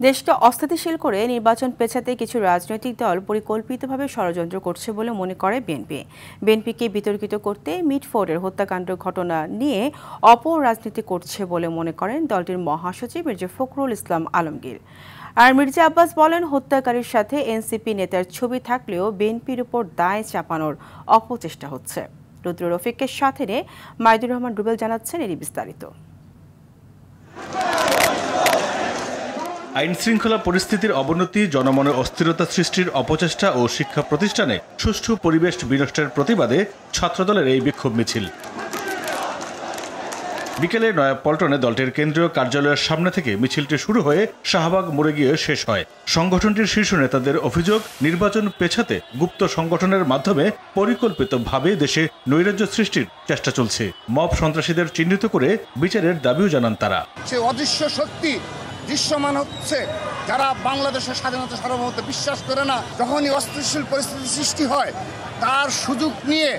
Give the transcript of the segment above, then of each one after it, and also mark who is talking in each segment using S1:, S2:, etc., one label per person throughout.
S1: দেশকে অস্থিতিশীল করে নির্বাচন পেছাতে কিছু রাজনৈতিক দল পরিকল্পিতভাবে ষড়যন্ত্র করছে বলে মনে করে বিএনপি। বিএনপিকে বিতর্কিত করতে মিটফোর্ডের হত্যাকাণ্ড ঘটনা নিয়ে অপরাজনীতি করছে বলে মনে করেন দলটির মহাসচিব মির্জা ফখরুল ইসলাম আলমগীর। আর মির্জা আব্বাস বলেন, হত্যাকারীর সাথে এনসিপি নেতার ছবি থাকলেও বিএনপির উপর দায় চাপানোর অপচেষ্টা হচ্ছে। রুদ্র রফিকের সাথে মাইদুর রহমান রুবেল জানাচ্ছেন এরই বিস্তারিত।
S2: আইন শৃঙ্খলা পরিস্থিতির অবনতি, জনমনে অস্থিরতা সৃষ্টির অপচেষ্টা ও শিক্ষা প্রতিষ্ঠানে সুষ্ঠু পরিবেশ বিনষ্টের প্রতিবাদে ছাত্রদলের এই বিক্ষোভ মিছিল বিকেলে নয়াপল্টনে দলটির কেন্দ্রীয় কার্যালয়ের সামনে থেকে মিছিলটি শুরু হয়ে শাহবাগ মোড়ে গিয়ে শেষ হয়। সংগঠনটির শীর্ষ নেতাদের অভিযোগ, নির্বাচন পেছাতে গুপ্ত সংগঠনের মাধ্যমে পরিকল্পিতভাবে দেশে নৈরাজ্য সৃষ্টির চেষ্টা চলছে। মব সন্ত্রাসীদের চিহ্নিত করে বিচারের দাবিও জানান তারা।
S3: অদৃশ্য শক্তি দৃশ্যমান হচ্ছে, যারা বাংলাদেশের স্বাধীনতা সার্বভৌমত্ব বিশ্বাস করে না, যখনই অস্থিতিশীল পরিস্থিতি সৃষ্টি হয় তার সুযোগ নিয়ে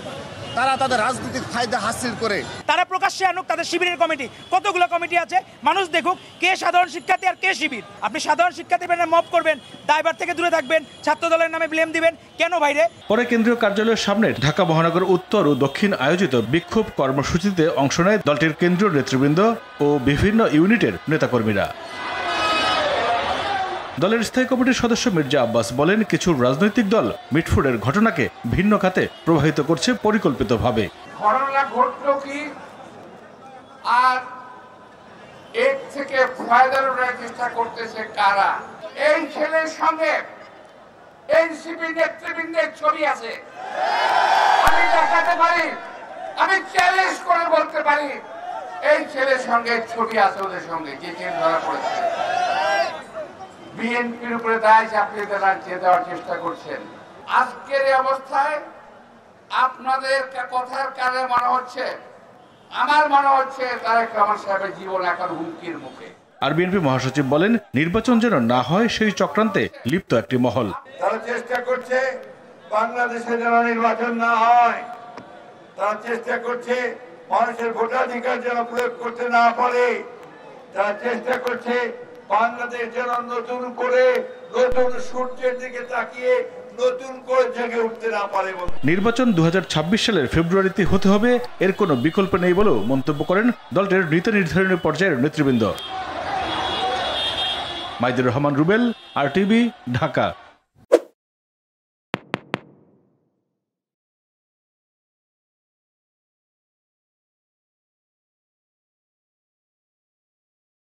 S3: তারা তাদের রাজনৈতিক ফায়দা হাসিল করে।
S4: তারা প্রকাশ্যে আনুক তাদের শিবিরের কমিটি, কতগুলো কমিটি আছে, মানুষ দেখুক কে সাধারণ শিক্ষার্থী আর কে শিবির। আপনি সাধারণ শিক্ষার্থী মব করবেন, দায়ভার থেকে দূরে থাকবেন, ছাত্র দলের নামে ব্লেম দিবেন কেন বাইরে?
S2: পরে কেন্দ্রীয় কার্যালয়ের সামনে ঢাকা মহানগর উত্তর ও দক্ষিণ আয়োজিত বিক্ষোভ কর্মসূচিতে অংশ নেয় দলটির কেন্দ্রীয় নেতৃবৃন্দ ও বিভিন্ন ইউনিটের নেতাকর্মীরা। দলের স্থায়ী কমিটির সদস্য মির্জা আব্বাস বলেন, কিছু রাজনৈতিক দল মিটফোর্ডের ঘটনাকে ভিন্ন খাতে প্রবাহিত করছে পরিকল্পিতভাবে।
S5: ঘটনা ঘটলো কি, আর এর থেকে ফায়দা লুটার চেষ্টা করতেছে কারা? এই ছেলের সঙ্গে এনসিপি নেতৃবৃন্দের ছবি আছে, আমি দেখাতে পারি, আমি চ্যালেঞ্জ করে বলতে পারি এই ছেলের সঙ্গে ছবি আছে, ওদের সঙ্গে যে ছেলে ধরা পড়েছে। বিএনপির উপরে দায় চাপিয়ে দেওয়ার চেষ্টা করছেন। আজকের এই অবস্থায় আপনাদের কথার কারণে মনে হচ্ছে, আমার মনে হচ্ছে তারেক রহমান সাহেবের জীবন এখন হুমকির মুখে।
S2: আর বিএনপি মহাসচিব বলেন, নির্বাচন যেন না হয় সেই চক্রান্তে লিপ্ত একটি মহল।
S5: তারা চেষ্টা করছে বাংলাদেশে যেন নির্বাচন না হয়, তারা চেষ্টা করছে মানুষের ভোটাধিকার যেন প্রয়োগ করতে না পারে, তারা চেষ্টা করছে বাংলাদেশ যেন নতুন করে নতুন সূর্যের দিকে তাকিয়ে নতুন করে জেগে উঠতে না পারে।
S2: নির্বাচন 2026 সালের ফেব্রুয়ারিতে হতে হবে, এর কোনো বিকল্প নেই বলেও মন্তব্য করেন দলটির নীতি নির্ধারণী পর্যায়ের নেতৃবৃন্দ। মাইদুর রহমান রুবেল, RTV, ঢাকা।